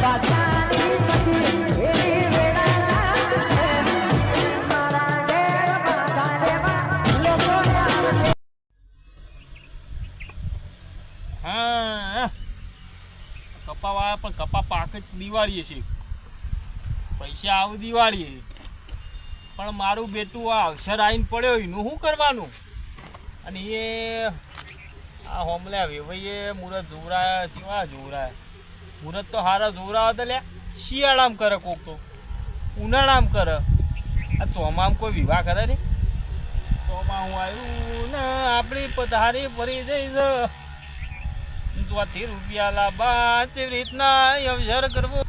હા કપા વાળા પણ કપા પાક જ દિવાળીએ છે પૈસા આવું દિવાળીએ પણ મારું બેટું આ અવસર આવીને પડ્યો એનું શું કરવાનું અને એ આ હોમલ્યા વેવાઈએ મુરત જોવરાયા કેવા જોવરાયા મુરત તો હારા જોવરાવા તો લ્યા શિયાળામાં કરે કોક તો ઉનાળામાં કરે આ ચોમામાં કોઈ વિવાહ કરે ને ચોમા હું આવ્યું ને આપણી પધારી ફરી જઈશ ચોથી રૂપિયા લાભા તેવી રીતના અવસર કરવો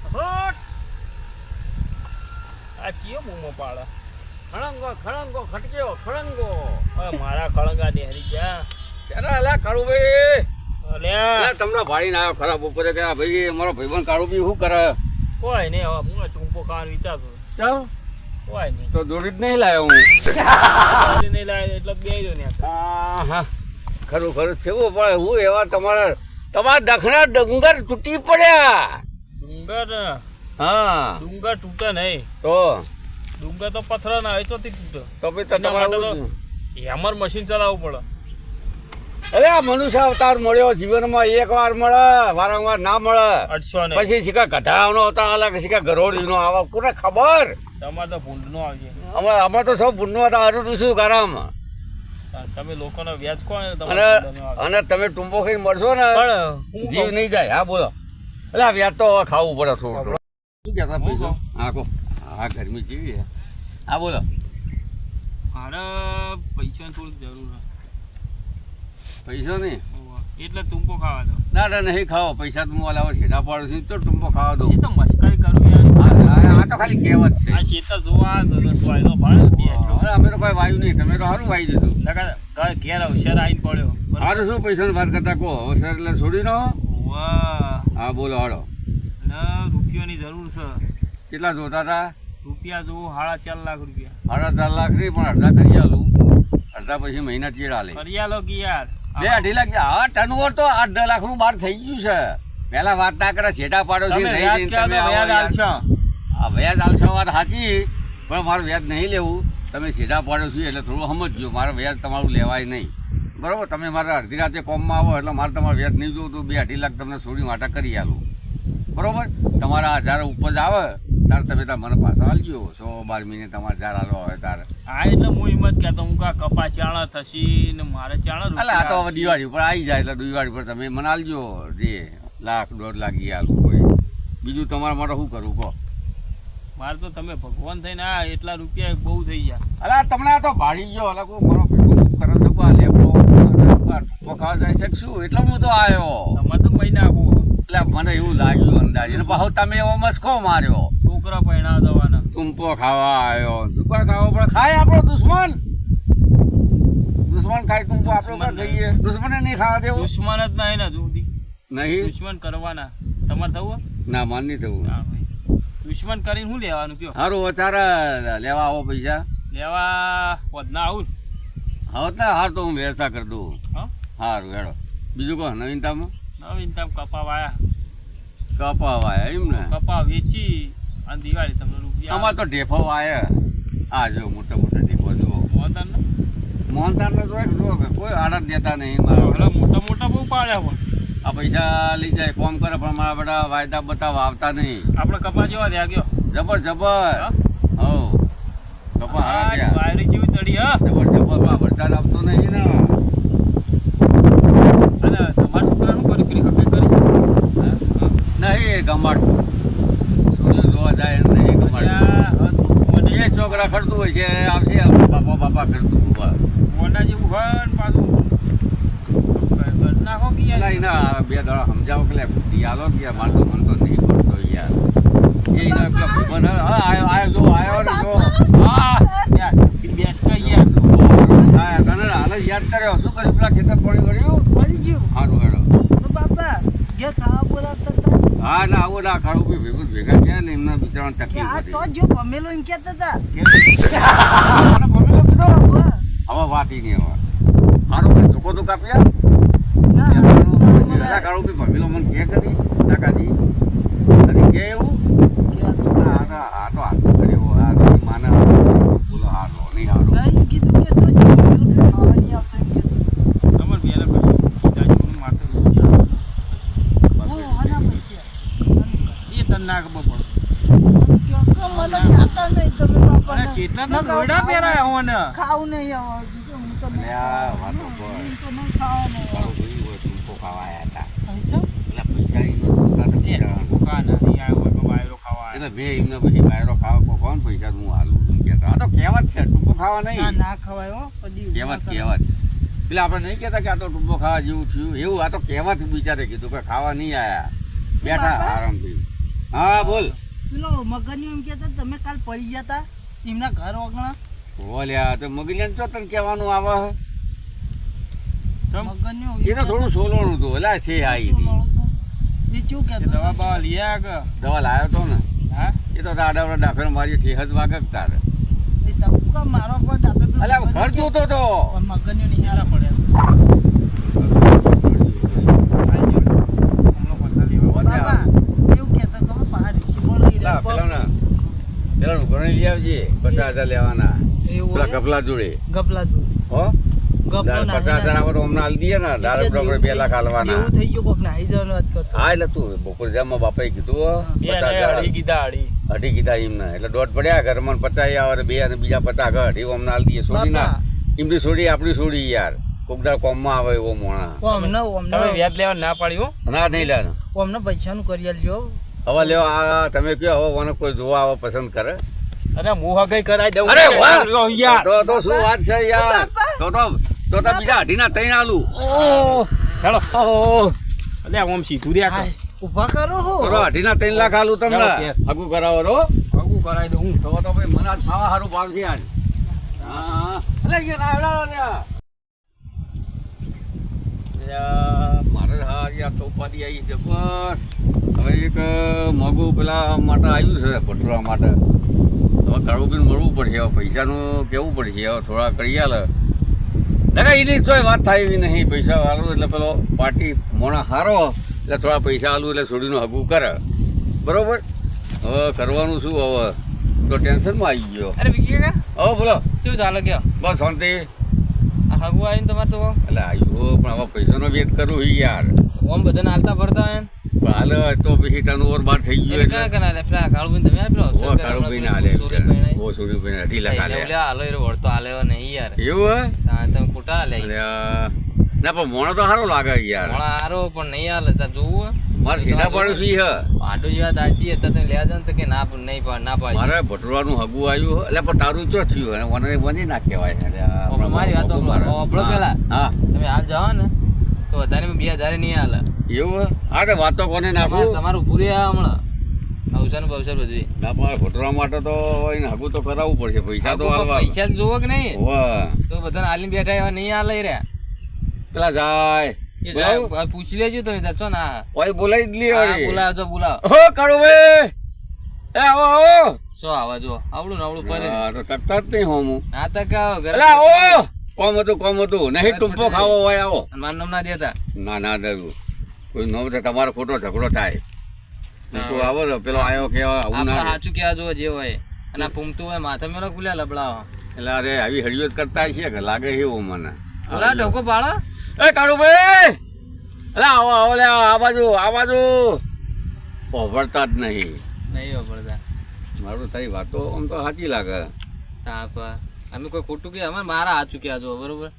આ ચિયો બૂમો પાડે ખળંગો ખળંગો ખટક્યો ખળંગો મારા ખળંગા દેહરી ગયા ચાલા અલા કાળુભાઈ અલ્યા તમને ભાડીને આવ્યો ખરાબ બપોરે કે ભાઈ મારો ભાઈબંધ કાળુભાઈ શું કરે કોઈ નહીં હવે હું ટૂંકો ખાવાનું વિચારતો ચાલ કોઈ નહીં તો દોડી જ નહીં લાવ્યો હું નહીં લાવ્યો એટલે બે જો ને હા ખરું ખરું થયું પણ હું એવા તમારા દખના ડુંગર તૂટી પડ્યા ડુંગર હા ડુંગર તૂટે નહીં તો ડુંગર તો પથ્થર ના હોય તો તૂટે તો ભાઈ તમારું હેમર મશીન ચલાવવું પડે અરે આ મનુષ્ય અવતાર મળ્યો જીવનમાં એક વાર મળે વારંવાર ના મળે પછી શીખા ગધાનો અવતાર અલગ શીખા ગરોડીનો આવે કોને ખબર તમારે તો ભૂંડનો આવજે અમે તો સૌ ભૂંડનો હતા હારું શું કારામ તમે લોકોનો વ્યાજ કોણ અને તમે ટૂંબો ખાઈ મળશો ને જીવ નહીં જાય હા બોલો એટલે આ વ્યાજ તો ખાવું પડે થોડું શું કહેતા પૈસો હા કહો હા ગરમી જેવી હા બોલો મારે પૈસાની થોડીક જરૂર છે પૈસો નહીં એટલે ટૂંકો ખાવા દો ના ના નહીં ખાઓ પૈસા તો હું લાવો છેડા પાડું છું તો ટૂંકો ખાવા દો એ તો મસ્કરી કરું યાર આ તો ખાલી કહેવત છે આ ખેતર જોવા વાયલો ભાડે અમે તો કોઈ વાયુ નહીં તમે તો સારું વાઈ દીધું ઘેર અવસર આવીને પડ્યો સારું શું પૈસાની વાત કરતા કહો અવસર એટલે છોડી નો વાહ હા બોલો હાડો રૂપિયાની જરૂર છે કેટલા જોતા હતા રૂપિયા જોવો 4.5 લાખ રૂપિયા 4.5 લાખ નહીં પણ અડધા કરી આલું અડધા પછી મહિના ચેડા લે કરી આલો કે યાર 2-2.5 લાખ હા ટર્નઓવર તો 8-10 લાખ નું બહાર થઈ ગયું છે પેલા વાત ના કરે છેટા પાડો છે વ્યાજ આલશો વાત સાચી પણ મારું વ્યાજ નહીં લેવું તમે છેટા પાડો છો એટલે થોડું સમજજો મારે વ્યાજ તમારું લેવાય નહીં બરાબર તમે મારા અડધી રાતે કોમમાં આવો એટલે મારે તમારું વ્યાજ નહીં જોવું તો 2-2.5 લાખ તમને છોડી માટે કરી આલું બરાબર તમારા 1000 ઉપજ આવે ત્યારે તમે ત્યાં મને પાછા આલજો 100-12 મહિને તમારે 1000 આલો આવે ત્યારે હા એટલે હું એમ જ કહેતો હું કા કપા ચાણા થશી ને મારે ચાણા એટલે આ તો હવે દિવાળી ઉપર આવી જાય એટલે દિવાળી પર તમે મને આલજો જે 1-1.5 લાખ આલું કોઈ બીજું તમારા માટે શું કરવું કહો મારે તો તમે ભગવાન થઈને આ એટલા રૂપિયા બહુ થઈ ગયા અલા તમને આ તો ભાડી ગયો અલગ મારો કરે છે લેપો ખાવા જાય છે શું એટલે હું તો આવ્યો તમે તો મહિના આપો એટલે મને એવું લાગ્યું અંદાજે ને પાછો તમે એવો મસ્કો માર્યો છોકરા પૈણા જવાના ટૂંપો ખાવા આવ્યો દુકાન ખાવા પડે ખાય આપણો દુશ્મન ખાય ટૂંપો આપણો ખાઈએ દુશ્મને નહીં ખાવા દેવું દુશ્મન જ નહીં ને જુદી નહીં દુશ્મન કરવાના તમારે થવું ના માન નહીં થવું દુશ્મન કરીને શું લેવાનું કયો સારું અત્યારે લેવા આવો પૈસા લેવા પદના આવું હવે ને હાર તો હું વ્યવસ્થા કરી દઉં સારું હેડો બીજું કહો નવીનતામાં નવીનતા કપા વાયા એમ ને કપા વેચી અને દિવાળી તમને રૂપિયા અમારે તો ઢેફો આવ્યા આ જો મોટા મોટા ઢેફો જુઓ મોહનતાન ને જો કોઈ આડત દેતા નહીં મારા મોટા બહુ પાડ્યા હોય આ પૈસા લઈ જાય ફોન કરે પણ મારા બધા વાયદા બતાવવા આવતા નહીં આપણે કપા જેવા ત્યાં ગયો જબર હો કપા વાયરી જેવી ચડી હા જબર વરસાદ આવતો નહીં ને અને તમારા છોકરા શું કરી નહીં ગમાડવું સૂર્ય જોવા જાય નહીં ગમાડવું એ છોકરા ખરતું હોય છે આવશે બાપા ખરતું મોટા જેવું ઘર પાછું નાખો કે ના 2 દાડા સમજાવો કે બુદ્ધિ આલો કે મારે તો મન તો નહીં પડતો યાર આવ્યો ને જો હા બેસ કઈ યાર તને હાલ યાદ કર્યો શું કર્યું પેલા ખેતર પડી ગયું સારું હેડો બાપા જે ખાવા બોલાવતા હા ના આવું ના ખાવું બી ભેગું ભેગા થયા ને એમના બિચારાને તકલીફ તો જો પમેલો એમ કહેતા હતા પમેલો કીધો હવે વાત નહીં હવે સારું ધોકો તો કાપ્યા કાળું બી ભમેલો મને કે કરી ટકાથી અને કે તને ના ખબર પડે મને કહેતા નહીં તમે બાપા અને ચેતના તો દોરડા પહેરાય હોને ખાવું નહીં આવડતું હું તો નહીં અલ્યા, વાતો પર. હું તો નહીં ખાવાનું તારું જોયું હોય ટૂંકો ખાવા આયા હતા. અહીં તો એટલે પૈસા ઈ નહોતું, નહોતા તો બિચારાને. ભૂખા નહીં આવ્યો હોય તો બાયરો ખાવા એટલે મેં એમને પછી બાયરો ખાવા કોણ પૈસા હું હાલું એમ કહેતા. આ તો કહેવત છે, ટૂંકો ખાવા ના નહીં. ના ખવાય હો કદી કહેવત કહેવત એટલે આપણે નહીં કહેતા કે આ તો ટૂંકો ખાવા જેવું થયું એવું. આ તો કહેવત બિચારે કીધું કે ખાવા નહીં આયા, બેઠા આરામથી. હા બોલ. પેલો મગનની એમ કહેતા તમે કાલ પડી ગયા તા એમના ઘર ઓગણા બોલ્યા તો મગલિયાને ચો તને કહેવાનું આવે. મગનની એ તો થોડું સોલવાનું હતું એટલે છે આ ઈ. એ શું કે કહેતો દવા બવા લઈ આયા કે દવા લાવ્યો તો ને હા એ તો દાડા ડાફેર મારી ઠેહજ વાગક તારે. એ તબકા મારો પર ડાબે પેલો અલ્યા ઘર જોતો તો પણ મગનની નિહારા પડે બાબા એવું કહેતા તમે બહાર શિમોળી પેલા પેલા ઘણી લઈ આવજે 50,000 લેવાના પેલા ગપલા જોડે ગપલા તું હો ગપલો 50,000 આવે તો અમને હાલ દઈએ ને દારૂ ડોક્ટર 2 લાખ હાલવાના. એવું થઈ ગયું કોક નાહી જવાનું વાત કરતો હા એટલે તું બપોર જામમાં બાપાએ કીધું 50,000 કીધા અઢી કીધા એમને એટલે દોઢ પડ્યા ઘર મને 50 આવે 2 અને બીજા 50 ઘર અઢી અમને હાલ દઈએ. છોડી ના એમની છોડી આપણી છોડી યાર કોકદાર કોમમાં આવે એવો મોણા. તમે વ્યાજ લેવા ના પાડી હો ના નહીં લે અમને પૈસાનું કરી આલજો હવે લ્યો આ તમે કયો હવે મને કોઈ જોવા આવે પસંદ કરે. અરે મોહ ગઈ કરાઈ દઉં અરે વાહ! યાર તો શું વાત છે યાર. તો બીજા અઢીના 3 આલુ. ચાલો ઓહો અલે આમ સીધું રહ્યા હાય, ઊભા કરો હો તો અઢીના 3 લાખ આલુ તમને ચાલો, કે. હગું કરાવો તો આગું કરાઈ દઉં હું તો ભાઈ મને આજ ખાવા સારું ભાવ છે આજ. હા અલે યાર આવડા લ્યા મારે હા યાર તો ઉપાડી આવી જબર. હવે એક મોગું પેલા માટે આવ્યું છે ભટુરા માટે. હવે કાળું બી મળવું પડશે. હવે પૈસાનું કેવું પડશે. હવે થોડા કરી આલે ના એની તોય વાત થાય એવી નહીં. પૈસા આલું એટલે પેલો પાર્ટી મોણા હારો એટલે થોડા પૈસા આલું એટલે છોડીનું હગું કરે બરોબર. હવે કરવાનું શું હવે તો ટેન્શનમાં આવી ગયો. અરે વિકી કાકા હવે બોલો શું ચાલે ગયો બસ શાંતિ. આ હગું આવીને તમારે તો એટલે આવ્યું પણ હવે પૈસાનો વેત કરવું છે યાર. ઓમ બધાને હાલતા ફરતા હોય પણ હાલે તો પછી ટર્નઓવર બહાર થઈ ગયું એટલે કના પેલા કાળુભાઈ તમે પેલો કાળુભાઈને હાલે બહુ છોડીભાઈને 2 લાખ હાલે હાલો એ વળતો હાલ્યો નહીં યાર એવું હે તમે ખોટા હાલે અલ્યા, ના પણ મોણો તો સારો લાગે યાર. હારો પણ નહીં હાલે તાર જોવું મારે સીધા પાડોશી હે આટો જેવા દાચી હતા તમે લેવા જાવ તો કે ના નહીં ના પાડી મારે ભટુરાનું હગું આવ્યું એટલે પણ તારું ચો થયું અને મને બની ના કહેવાય. મારી વાતો આપણો પેલા હા તમે હાલ જાઓ ને તો વધારે 2,000 નહીં હાલે એવું હે? હા તો વાતો કોને નાખું તમારું પૂરી આ હમણાં અવસર બવસર બધી ના પણ ભટુરા માટે તો એને હગું તો કરાવવું પડશે. પૈસા તો હાલવા પૈસા જોવો કે નહીં હોવે. તો બધાને હાલી બેઠા એવા નહીં હાલે રહ્યા પેલા જાય એ જાય પૂછી લેજો તમે ચાચો ના ઓય બોલાવી જ લે વળી. બોલાવો બોલાવો હો કાળુભાઈ એ આવો આવો. શું આવા જો આવડું ને આવડું કરે હા, તો તરતા જ નહીં હોમું. ના તો કાવ ઘરે અલા આવો કોમ હતું નહીં ટૂંપો ખાવો હોય આવો. મારું નામ ના દેતા ના ના દાદુ કોઈ નો તો તમારો ખોટો ઝઘડો થાય. તું આવો તો પેલો આવ્યો કેવા આવું આપણે ના સાચું કેવા જો જે હોય અને આ પૂમતું હોય માથે મેળો ખુલ્યા લબડાવો એટલે અરે આવી હળિયો જ કરતા છે કે લાગે એવું મને. બોલા ઢોકો પાડો એ કાળુભાઈ અલા આવો આવો લે આ બાજુ ઓભળતા જ નહીં. નહીં વાપરતા મારું તારી વાતો આમ તો સાચી લાગે તાપ અમે કોઈ ખોટું કે અમારે મારા સાચું કેવા જો બરોબર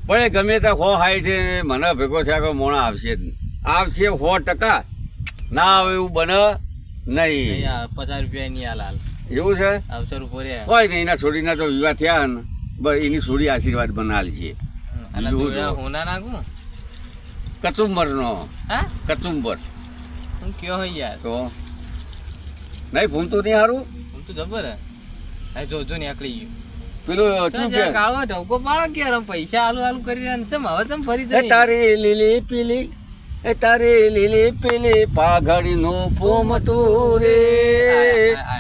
પણ એ ગમે ત્યાં ખો હાય છે મને ભેગો થયા કે મોણા આવશે જ આવશે 100%. ના આવે એવું બને નહીં. નહીં આ 50 રૂપિયા નહીં હાલ હાલ એવું છે અવસર ઉપર કોઈ નહીં એના છોડીના તો વિવાહ થયા ને બસ એની છોડી આશીર્વાદ બનાલ છે. અને બીજું દોડા શું? હોના નાખું કચુંબરનો હા કચુંબર હું કયો હોય યાર તો નહીં ભૂમતું નહીં સારું હું તો જબર હે જોજો ને આકડી ગયું પેલું શું કે કાળો ઢોકો પાડો કે યાર પૈસા આલુ કરી રહ્યા ચમ હવે ચમ ફરી એ જઈ તારી લીલી પીલી એ તારી લીલી પીલી પાઘડીનું પૂમતું રે.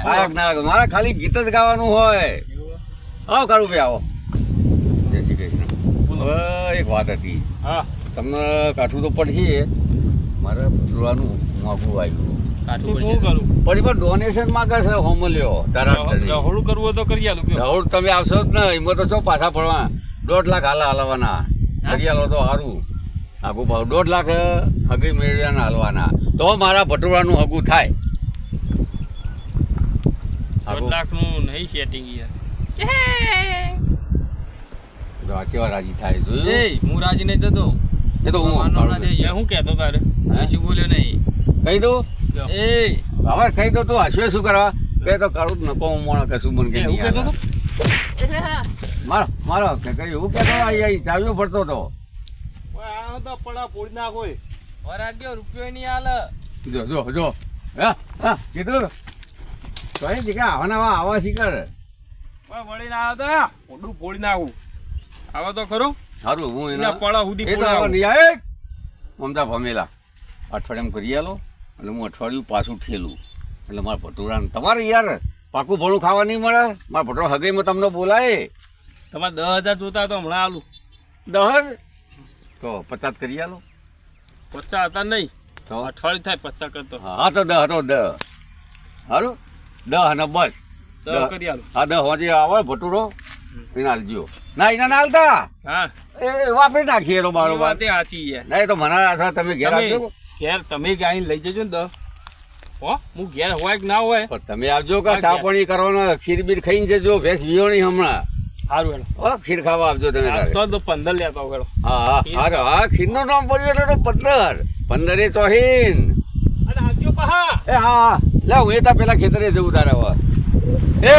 ભાગ ના મારે ખાલી ગીત જ ગાવાનું હોય. આવો કાળુભાઈ આવો. જય શ્રી કૃષ્ણ. હવે એક વાત હતી હા તમને કાઠું તો પડશે. મારે ભટુરાનું મોંઘું આવ્યું કાઠું શું કરું પણ એમાં ડોનેશન માંગે છે હોમ લ્યો તારા રહોડું કરવું હોય તો કરી આલું કયો રાહુલ તમે આવશો જ ને એમાં તો છો પાછા પડવા 1.5 લાખ હાલવાના હરિયાલો તો સારું આગું ભાવ 1.5 લાખ હગી મેળવ્યાના હાલવાના તો મારા ભટુરાનું હગું થાય આખું 1 લાખનું નહીં સેટિંગ યાર. તો આ કેવા રાજી થાય જોયું એ હું રાજી નહીં થતો. એ તો હું માનવ ના કાઢું. થઈ મેં શું કહેતો તારે કશું બોલ્યો નહીં. કહી દઉં એ હવે કહી દો તું હસવે શું કરવા કે તો કાળું જ નકો મોણ કશું મને કે એવું કહેતો નહીં મારો મારો કે કઈ એવું કહેતો અહીં ચાવ્યો ફરતો હતો આ તો પડા પોડી નાખો એ. વરાગ્યો રૂપિયો નહીં હાલ. જો જો જો હા હા કીધું તો એ દીકરા આવાના આવા શીખર વળીને આવ્યો તો મોઢું પોડી નાખું આવો તો ખરો સારું હું એના એના પડા સુધી એ તો પોડાવું. નહીં આવે મમતા ભમેલા અઠવાડિયામાં કરી આલો એટલે હું અઠવાડિયું પાછું ઠેલું એટલે મારા ભટુરાને તમારે યાર પાકું ભણું ખાવા નહીં મળે મારા ભટુરા હગાઈમાં તમને બોલાય તમારે 10,000 જોતા તો હમણાં આલું. 10 તો 50 કરી આલો 50 હતા નહીં તો અઠવાડિયું થાય 50 કરતો હા તો 10 તો 10 સારું 10 અને બસ 10 કરી આલું. હા 10 વાંચે આવે ભટુરો એને હાલજો ના એના ના હાલતા હા એ વાપરી નાખીએ તો એ બારોબાર વાતે સાચી યાર. નહીં તો મને આશા તમે ઘેર આવજો ઘેર તમે ગાઈને લઈ જજો ને 10. હો હું ઘેર હોય કે ના હોય પણ તમે આવજો કે ચા પાણી કરવાનો ખીર બીર ખાઈને જજો ભેંસ વિયો નહીં હમણાં સારું હેલો. હો ખીર ખાવા આવજો તમે તારે. તો 15 લેતા આવો હેલો. હા હા હા ખીરનું નામ પડ્યું એટલે તો 15 ચોહીન અને આવજો પહા. એ હા લે હું એ તા પેલા ખેતરે જવું તારે હવે એ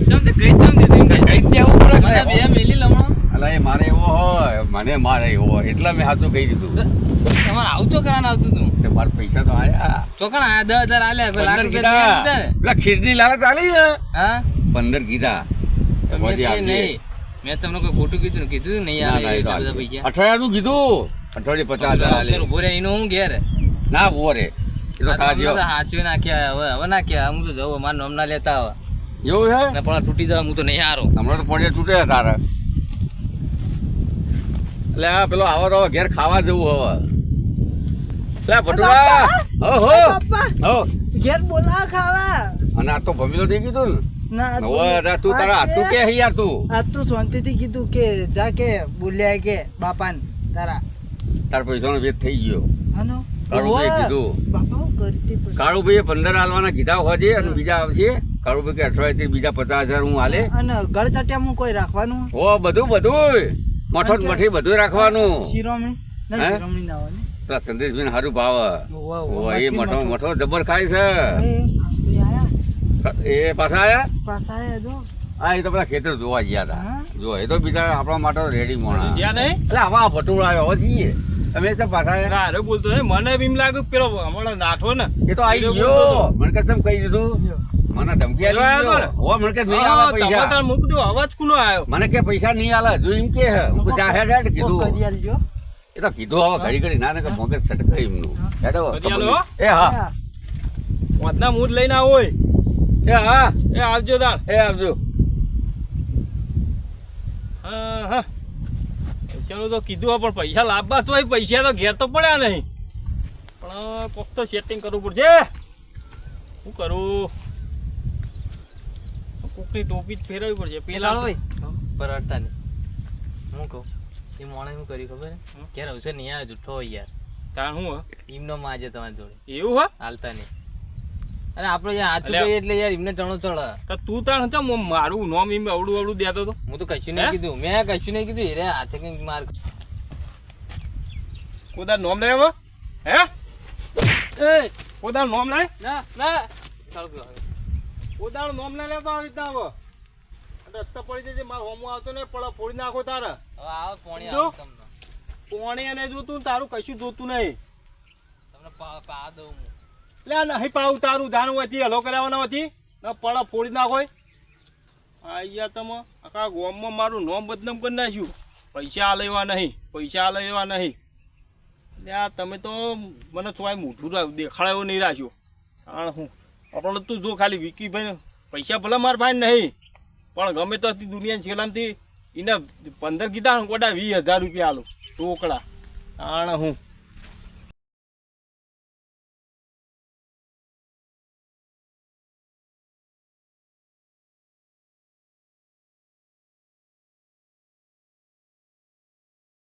તમ તે કઈ તમ દીધું કે કઈ દેવું પડે મને બે મેલી લમણો. અલા એ મારે એવો હોય મને મારે એવો હોય એટલે મેં સાચું કહી દીધું તમારે આવું ચોકરાને આવતું તું. કે મારા પૈસા તો આયા ચોકણ આયા 10,000 આલ્યા કોઈ લાખ 15 રૂપિયા કીધા દીધા ને. પેલા ખીરની લાલચ આલી ને હા 15 કીધા મેં પછી તે આવજે. નહીં. મેં તમને કોઈ ખોટું કીધું ને કીધું નહીં ના, આવે ના, એ તો એટલા બધા આવજે. પૈસા. 18 નું કીધું 50,000 આલે અક્ષર ઉભો રહે એનું હું ઘેર. ના ઉભો રે એ તો આ તો તાજો હમણાં તો હાચવી નાખ્યા હવે નાખ્યા હું તો જવું મારા નામ ના લેતા હવે એવું છે ને પણ તૂટી જાય હું તો નહીં હારો. હમણાં તો પડે તૂટે તારે એટલે આ પેલો આવો તો હવે ઘેર ખાવા જવું હવે લે ભટુરા હો બાપા હો ઘેર બોલા ખાવા અને આ તો ભમીલો થઈ કીધું ના ને હવે તું તારા હાથું કે હૈયા તું આ તું શાંતિથી કીધું કે જા કે બોલ્યા કે બાપાને તારા તાર પૈસાનો વેચ થઈ ગયો હનો કાળુભાઈએ કીધું બાપા હું કરતી પછી કાળુભાઈએ 15 હાલવાના કીધા હોજે અને બીજા આવશે કાળુભાઈ કે 28 બીજા 50,000 હું હાલે અને ગળ ચટિયામાં કોઈ રાખવાનું હો બધું મઠો ને મઠી બધું રાખવાનું શિરોમણી હે? ના શિરોમણી ના હોય ને પેલા સંદેશભાઈ સારું ભાવ ઓવા, ઓવા, એ મઠો મઠો જબર ખાય છે એ આયા એ પાછા આયા પાછા આયા જો હા એ તો પેલા ખેતર જોવા ગયા હતા હા? જો એ તો બીજા આપણા માટે રેડી મોણા જ્યાં નહીં એટલે આવા ભટુડા આવ્યો હવે જઈએ તમે તો પાછા આયા? ના અરે બોલતો હે મને બીમ લાગ્યું પેલો હમણાં નાઠો ને એ તો આવી ગયો મને કે તમે કહી દીધું મને ધમકી પેલો આલી આવ્યો દીધો. હો મને કે નહીં હા, આલે તમે પૈસા તાર મૂકી દો અવાજ કોનો આવ્યો મને કે પૈસા નહીં આલે જો એમ કે હે હું કહું, જા હેડ હેડ કોક કીધું કરી આલજો એ તો કીધું હવે ઘડી ઘડી ના ને કે મગજ સટકે એમનું હેડો કરી આલો, હો? એ હા હા. વાતના મૂડ લઈને આવો હોય. એ હા એ આવજો તાર એ આવજો હા હા પૈસાનું તો કીધું હે, પણ પૈસા લાવવા તો હોય પૈસા તો ઘેર તો પડ્યા નહીં પણ કોક તો સેટિંગ કરવું પડશે શું કરું કોકની ટોપી જ ફેરવવી પડશે પેલા પેલા હોય પરવડતા નહીં. હું કહું એ મોણે શું કર્યું ખબર હે? ક્યારે આવશે નહીં આવે જૂઠો હોય યાર. તાર શું હે? એમનો માજે તમારી જોડે એવું હે હાલતા નહીં. અને આપણે યાર હાચું અલ્યા. કહીએ એટલે યાર એમને ચણો ચડે. તો તું તાણ ચમ મારું નોમ એમ અવડું અવડું દેતો તો હું તો કશું હે? નહીં કીધું. મેં કશું નહીં કીધું. રે હાથે કંઈક માર કોદાર નોમ લે હવે હે એ કોદાર નોમ લે ના ના ચાલ પેલો આવે. કોદાર નોમ લે લેતો આવી રીતના હવે રસ્તા પડી જશે મારો હોમો આવતો ને પડા ફોડી નાખો તારે હવે આવો પોણી જો. આવે તમને. પોણી એને જોતું તારું કશું જોતું નહીં તમને પા દઉં હું. લે નહીં પાડું તારું ધાન હોયથી હલો કરાવવાના હોયથી પડા ફોડી નાખો અહીંયા તમે આખા ગામમાં મારું નોમ બદનામ કરી નાખ્યું પૈસા આ લેવા નહીં પૈસા આ લેવા નહીં એટલે આ તમે તો મને ચોય મોઢું દેખાડાયો નહીં રાખ્યો કારણ હું આપણે તું જો ખાલી વિકીભાઈ પૈસા ભલે મારા ભાઈ નહીં પણ ગમે તો દુનિયાની છેલ્લામથી એને 15 કીધા કોડા 20,000 રૂપિયા આલો ટોકડા કારણ હું